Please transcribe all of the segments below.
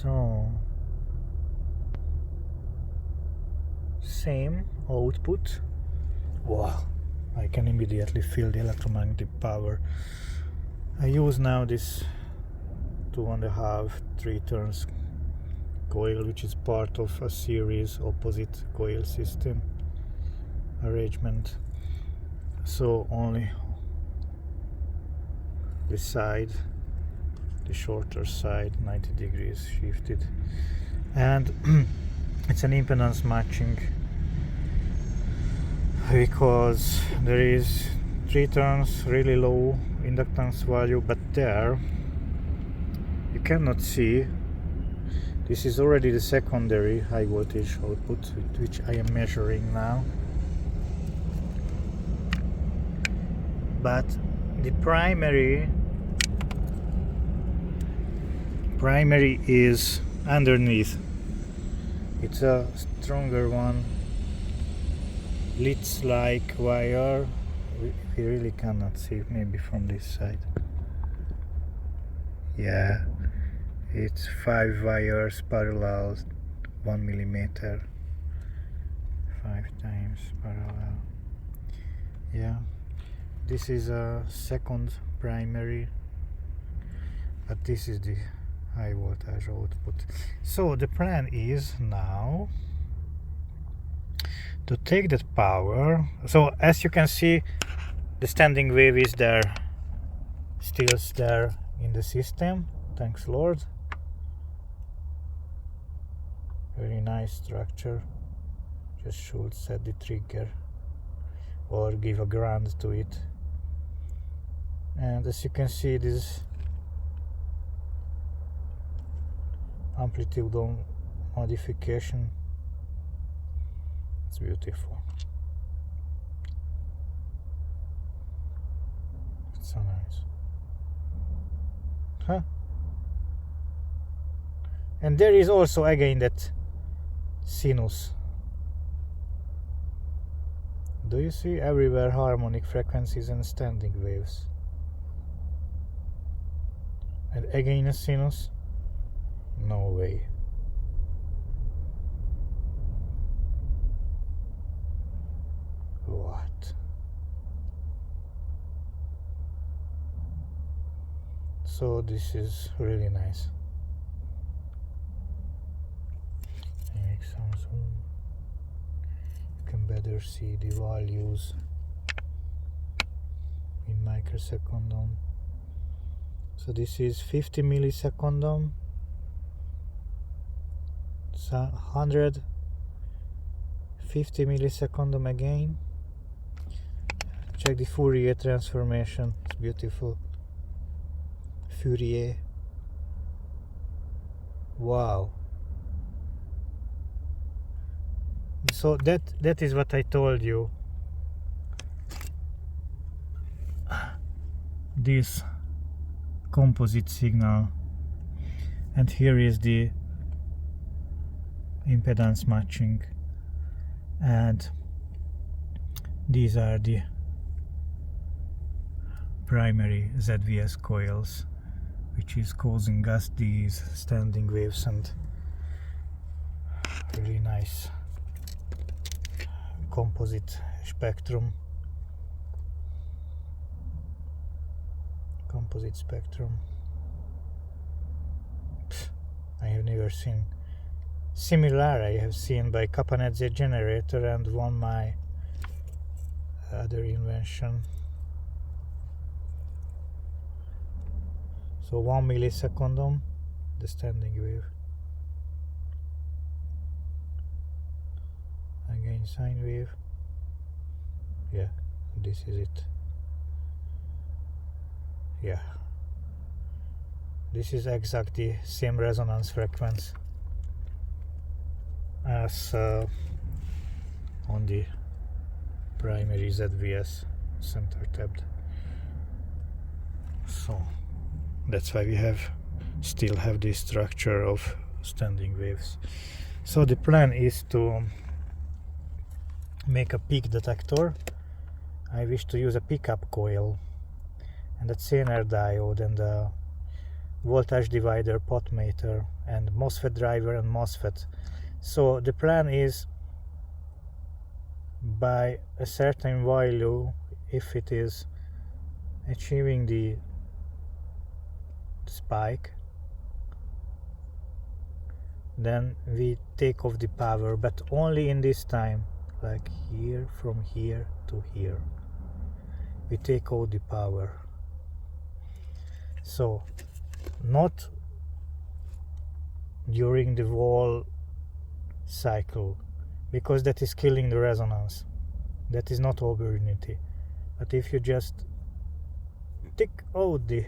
So same output. Wow, I can immediately feel the electromagnetic power. I use now this 2.5 3 turns coil, which is part of a series opposite coil system arrangement. So only this side, the shorter side, 90 degrees shifted, and it's an impedance matching because there is 3 turns really low inductance value, but there you cannot see. This is already the secondary high voltage output, which I am measuring now, but the primary is underneath. It's a stronger one, leads like wire. We really cannot see, maybe from this side. Yeah, it's 5 wires parallel, 1 millimeter, 5 times parallel. Yeah, this is a second primary, but this is the high voltage output. So the plan is now to take that power. So as you can see, the standing wave is there, still there in the system, thanks Lord. Very nice structure. Just should set the trigger or give a ground to it. And as you can see, this amplitude modification, it's beautiful. It's so nice. Huh? And there is also again that sinus. Do you see everywhere harmonic frequencies and standing waves? And again a sinus? No way. What? So this is really nice. Make some zoom. You can better see the values in microsecondum. So this is 50 millisecondum. 150 millisecondum again. Check the Fourier transformation. It's beautiful. Fourier. Wow. So that is what I told you. This composite signal, and here is the impedance matching, and these are the primary ZVS coils, which is causing us these standing waves and really nice composite spectrum. I have never seen similar. I have seen by Capanezzi generator and one my other invention. So 1 millisecondum, the standing wave. Again sine wave. Yeah, this is it. Yeah, this is exactly same resonance frequency as on the primary ZVS center tapped. So that's why we still have this structure of standing waves. So the plan is to make a peak detector. I wish to use a pickup coil and a Zener diode and a voltage divider, potmeter, and MOSFET driver and MOSFET. So the plan is, by a certain value, if it is achieving the spike, then we take off the power, but only in this time, like here, from here to here, we take out the power. So not during the whole cycle, because that is killing the resonance. That is not over unity. But if you just take out the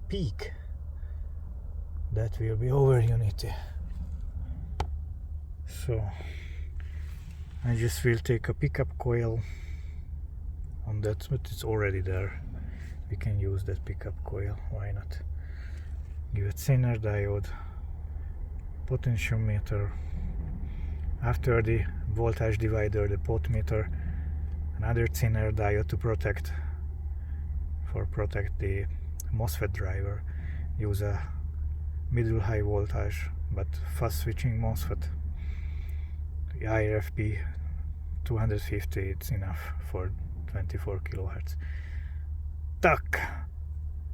peak, that will be over unity. So I just will take a pickup coil on that, but it's already there. We can use that pickup coil, why not? Give it Zener diode, potentiometer, after the voltage divider, the potmeter, another Zener diode to protect the MOSFET driver. Use a middle high voltage but fast switching MOSFET. The IRFP 250, it's enough for 24 kilohertz. Tuck!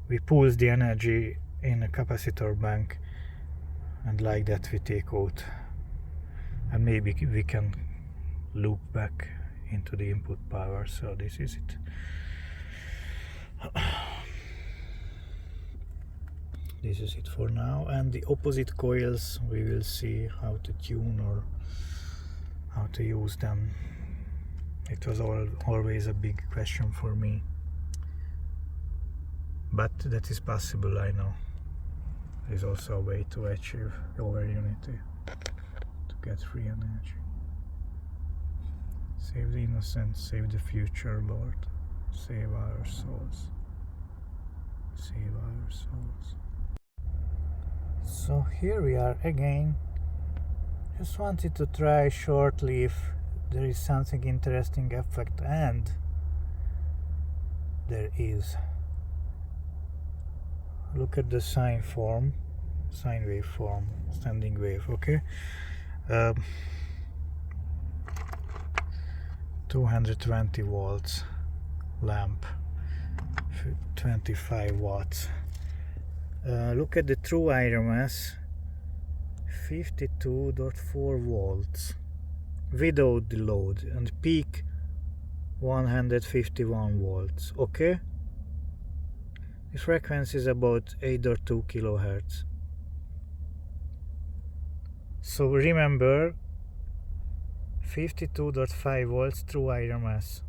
We pulse the energy in a capacitor bank, and like that we take out, and maybe we can loop back into the input power. So this is it. This is it for now, and the opposite coils we will see how to tune or how to use them. It was always a big question for me, but that is possible, I know. There's also a way to achieve over unity, to get free energy. Save the innocent, save the future, Lord. Save our souls. Save our souls. So here we are again. Just wanted to try shortly if there is something interesting effect, and there is. Look at the sine wave form, standing wave, okay? 220 volts lamp, 25 watts. Look at the true RMS, 52.4 volts without the load, and peak 151 volts, okay? The frequency is about 8.2 kilohertz. So remember, 52.5 volts true RMS,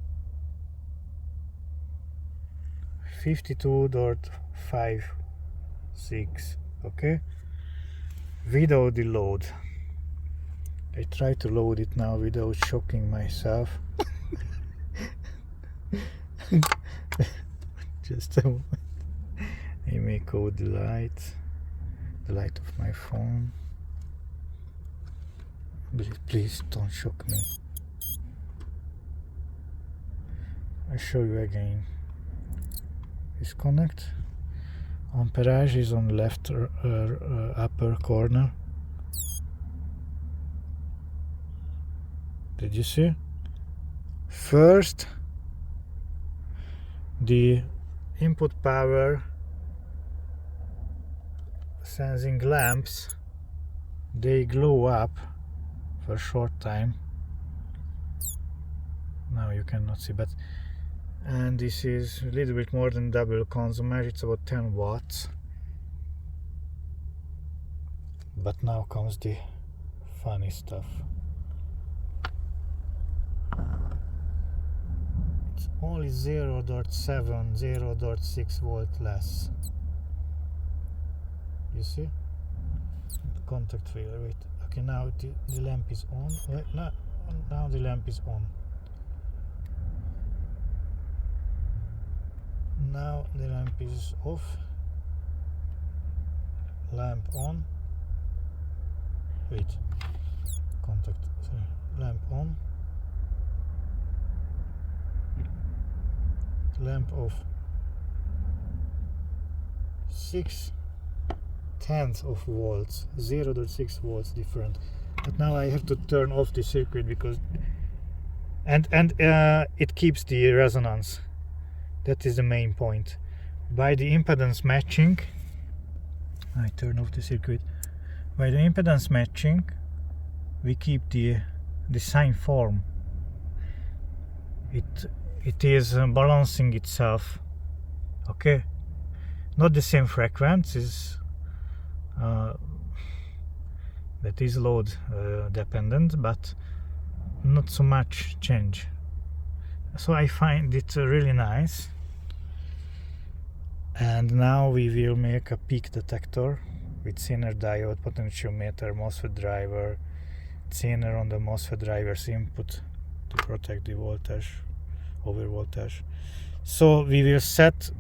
52.56, okay, without the load. I try to load it now without shocking myself. Just a moment. I make out the light of my phone. Please don't shock me. I show you again. Disconnect. Amperage is on left upper corner. Did you see? First, the input power sensing lamps, they glow up for a short time. Now you cannot see, but and this is a little bit more than double consumer. It's about 10 watts. But now comes the funny stuff. It's only 0.7, 0.6 volt less. You see? Contact failure. Wait. Okay, now the lamp is on. Wait, no, now the lamp is on. Now the lamp is off. Lamp on. Wait. Contact. Sorry. Lamp on. Lamp off. 6 tenths of volts, 0.6 volts different. But now I have to turn off the circuit because and it keeps the resonance. That is the main point. By the impedance matching, I turn off the circuit. By the impedance matching, we keep the sine form. It is balancing itself. Okay, not the same frequencies. That is load dependent, but not so much change. So I find it really nice. And now we will make a peak detector with Zener diode, potentiometer, MOSFET driver, Zener on the MOSFET driver's input to protect the voltage, over voltage. So we will set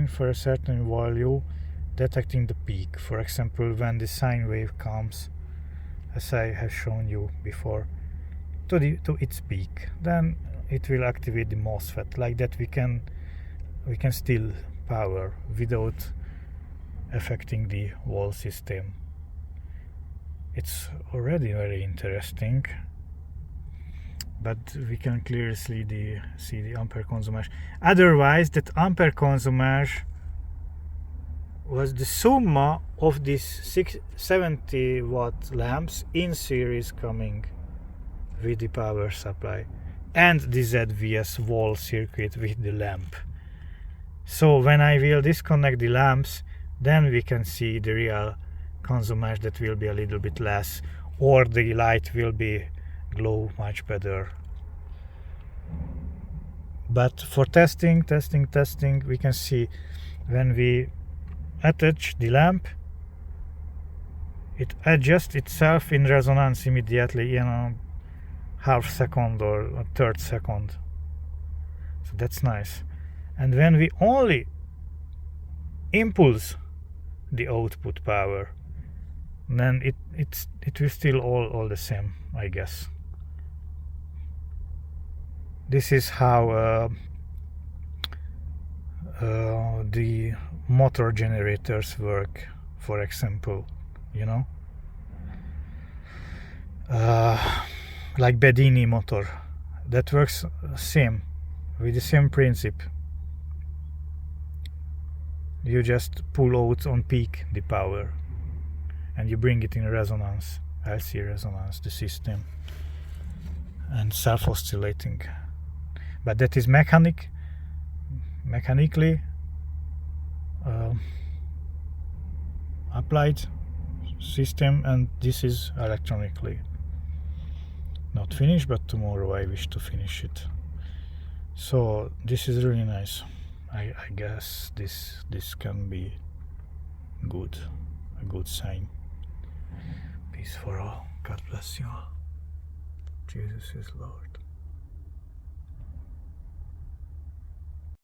for a certain value, detecting the peak. For example, when the sine wave comes, as I have shown you before, to its peak, then it will activate the MOSFET. Like that, we can still power without affecting the whole system. It's already very interesting, but we can clearly see the ampere consummation. Otherwise, that ampere consummation was the summa of these 70 watt lamps in series coming with the power supply and the ZVS wall circuit with the lamp. So when I will disconnect the lamps, then we can see the real consummation, that will be a little bit less, or the light will be glow much better. But for testing, we can see when we attach the lamp, it adjusts itself in resonance immediately in a half second or a third second. So that's nice. And when we only impulse the output power, then it will still all the same, I guess. This is how the motor generators work, for example, you know, like Bedini motor, that works same, with the same principle. You just pull out on peak the power and you bring it in resonance, LC resonance, the system, and self-oscillating. But that is mechanically applied system, and this is electronically. Not finished, but tomorrow I wish to finish it. So this is really nice. I guess this can be good, a good sign. Peace for all. God bless you all. Jesus is Lord.